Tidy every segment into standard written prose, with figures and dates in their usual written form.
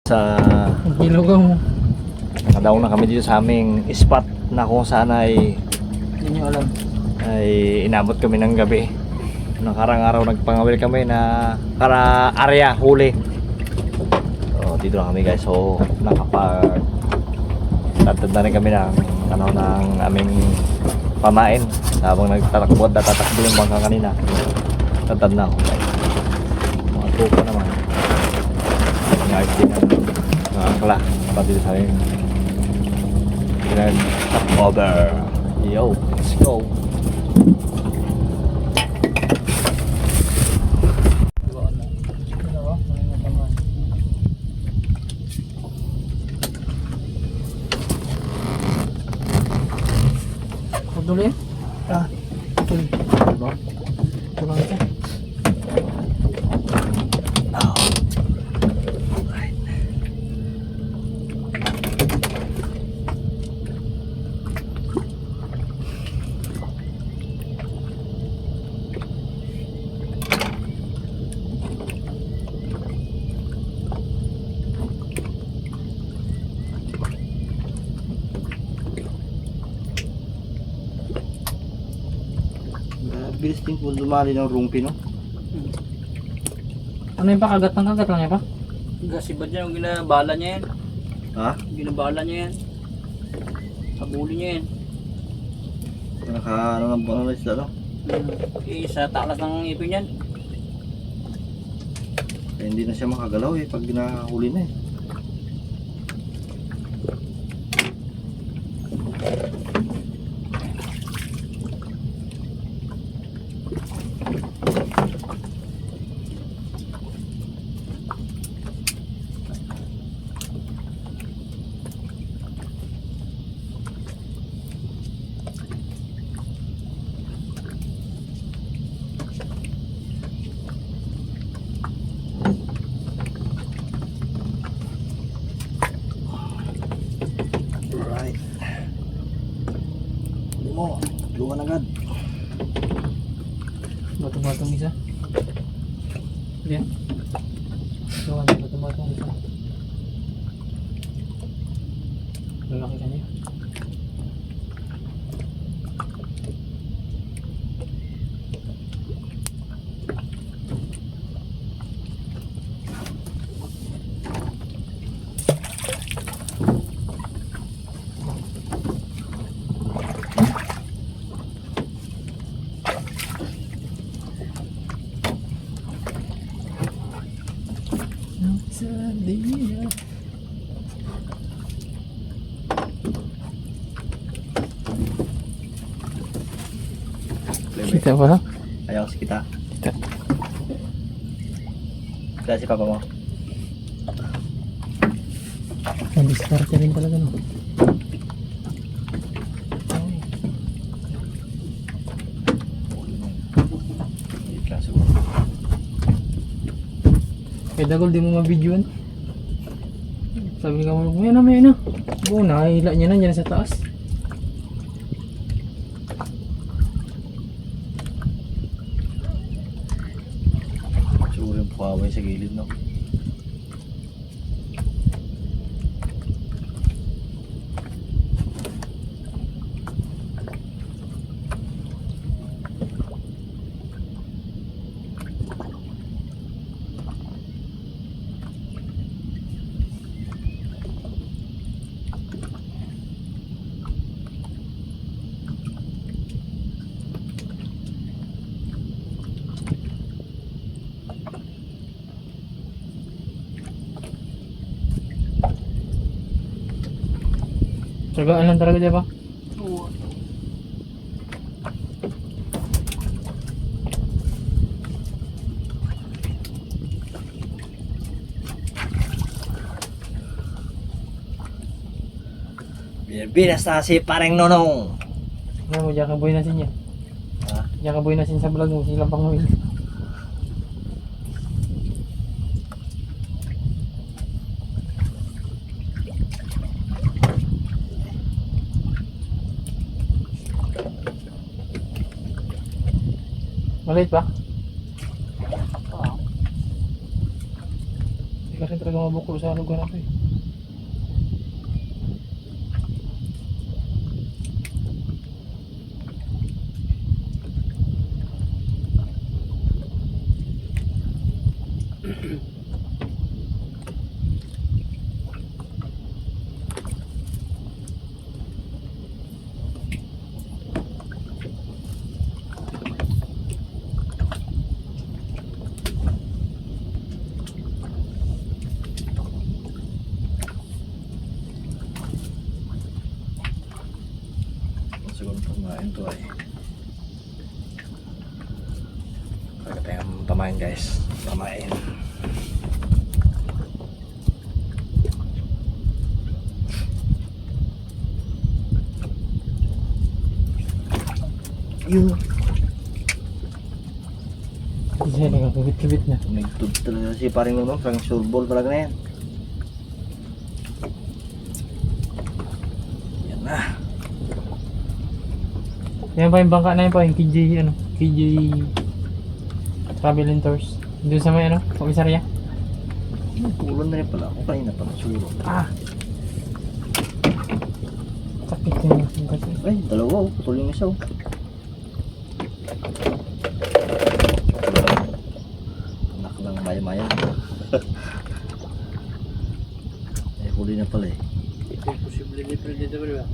Sa Gilugaw mo. nakadaong na kami dito sa aming spot na kung saan ay Hindi nyo alam. inabot kami ng gabi. Nakarang araw nagpangawil kami na para area huli. So dito na kami guys. So nakapag tatad na rin kami ng ng aming pamain habang nagtatakbo at tatakbo yung bangka kanina. Tatad na ako guys. Mga tupa naman. Nag-ayos din ng angkla pati sa akin. Top over. Yo, let's go. Dulu ya? Betul. Pulang aja. Bilis din po lumali ng rumpi, no? Ano yung pa? Kagat ng kagat lang ya pa? Gasibad niya yung ginabala niya yan. Ha? Ginabala niya yan. Habuli niya yan. Ano ng isla, no? Sa talas ng ipin yan. Hindi na siya makagalaw pag ginahuli na Alright. Hindi mo, luwan agad. Batong-batong isa. Yan. Luwan na batong-batong isa. Lalaki ka niya. Kita apa lah? Ayaw si kita. Kita. Kaya si papa mo. Ang diskarte rin talaga no. Hindi lang siguro. Kaya dagol di mo mabidyoan. Sabi nga mo, may na. Oo, nakahila niya na dyan sa taas. Siguro yung Huawei sa gilid, no? Tsagaan lang talaga dyan pa. Oo. Binas na si pareng nonong. Ano mo, dyan kaboy nasin yan. Ha? Dyan kaboy nasin sa vlog mo, silang pangawin. Maliit pa? Oo. Hindi kasi talaga mabuklo sa lugar na to eh. Siguro pamain to ay. Kaya tayong pamain guys. Pamain. Yun. Kasi nagkakabit-kabit na. Tumigtog talaga si paring Nunong. Parang surbol talaga na yan. Yan na. Yan pa yung bangka na yun pa, yung KJ, ano, KJ Travel and Tours. Doon sa may, ano, komisarya. Pulon na rin pala ako. Kanina pa nasuro. Ah! Sakit yun yung kasi. Ay, dalawa oh. Putol yung isa oh. Anak ng maya-maya. Eh, huli na pala eh. Ito imposible ni Predator ba?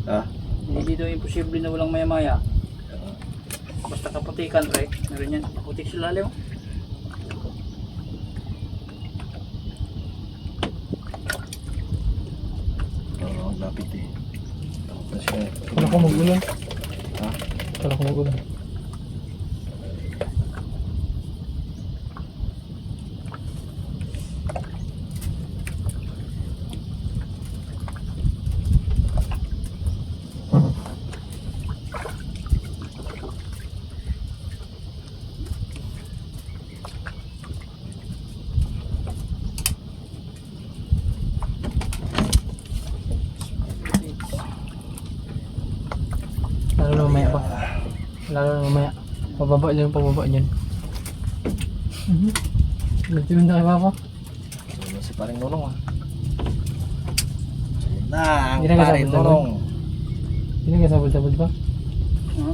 Ah? Hindi dito imposible na walang maya-maya. Basta kaputikan, pre. Meron yan. Kaputik sa lalim. Oo, lapit eh. Takot na siya eh. Kala ko magulan. Ha? Kala ko magulan. Lalo na mamaya pa. Lalo na mamaya. Pababa dyan, pababa dyan. Nagtiwin na kay Papa. Ano si paring Nunong ah. Ayun na, ang Hindi na paring kasabot-sabot. Nunong. Hindi na sabod-sabod pa. Ha?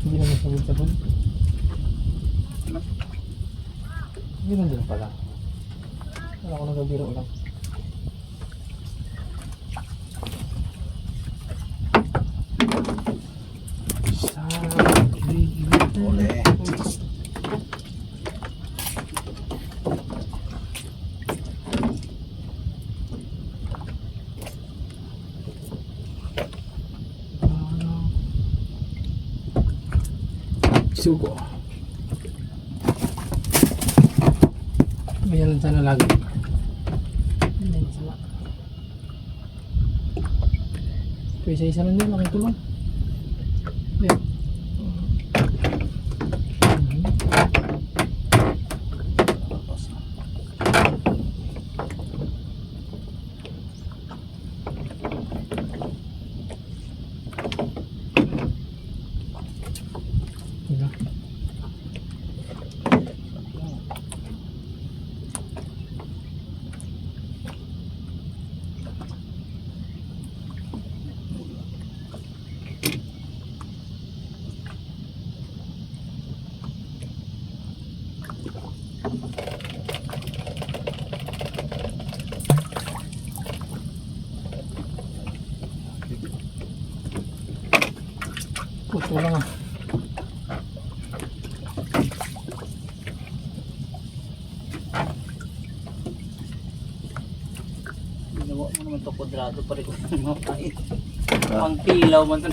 Hindi na sabod-sabod. Hindi na din pala. Wala ko nagabiro lang. Uli. Sugo. Mayroon sana lagi. Hindi masama. Ito isa-isa lang din, laking tulong. Ayan. Diba? Puto lang ah. Ginawa mo naman to kwadrado pa rin kung mapait. Pang pilaw man to.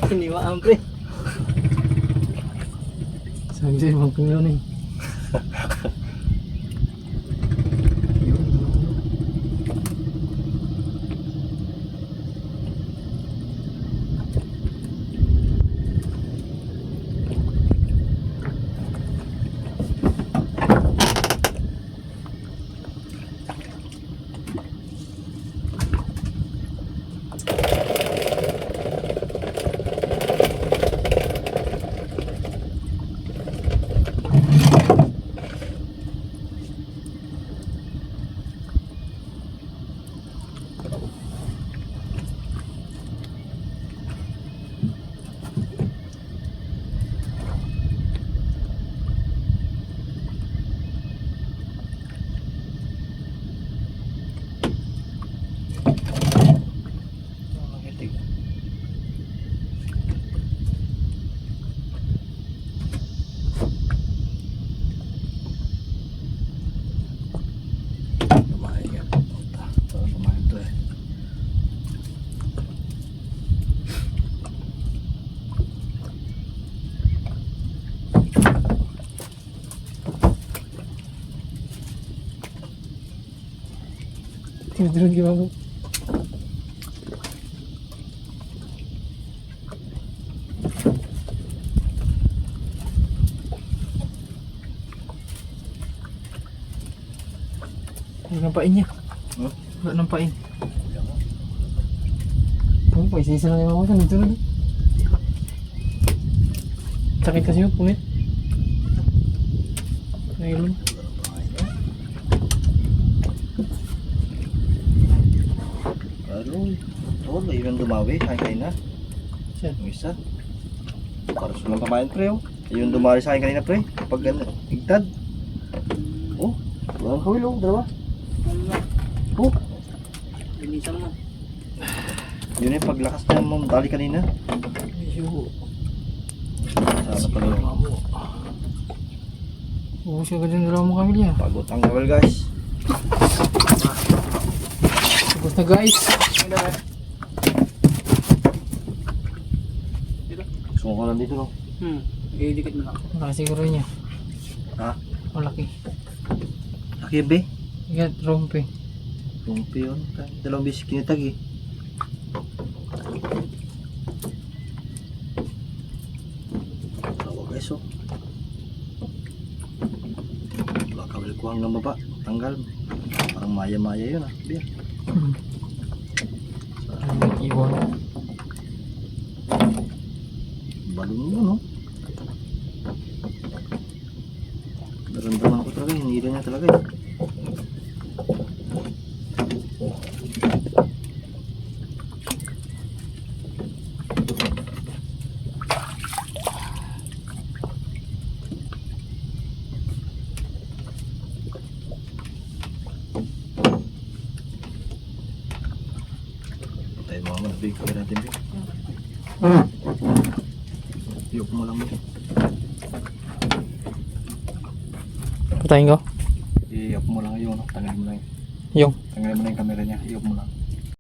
Hiniwaan, pre. Sabi sa'yo, magpinilo na eh. Sunod-sunod ka mo. Wala ng pain niya. Hmm? Wala ng pain. Oh, paisisa na yung mga sunod-sunod. Sakit kasi yung punit. Ngayon. Aroy. Oh, may yung dumawi. Kain na. Saan? Yung isa. Para sa mga pamain pre oh. Yung dumari sa akin kanina pre. Pag igtad. Oh. Walang kawil oh. Dalawa. Oh. Linisan mo. Yun yung paglakas na yung dali kanina. Medyo. Sana pala yun. Ubus ka dyan dalawa mo kami niya. Pagod ang kawil guys. Tapos na guys. Gusto ko lang dito no. Idikit mo lang. Malaki siguro niya. Ha? Malaki. Laki be. Ikat, rompe. Lumpi yun. Dalawang bisis kinitag eh. Tawa guys oh. Baka kawil ko hanggang baba. Tanggal. Parang maya-maya yun ah. Biya. Iwan. Balon mo no. Naramdaman ko talaga. Hinila niya talaga eh. Tayo mga manabig kami natin Big. Iyok mo lang Big. Patayin ko? Iyok mo lang yun. Tanggalin mo lang yun. Yung. Tanggalin mo lang yung camera niya. Iyok mo lang.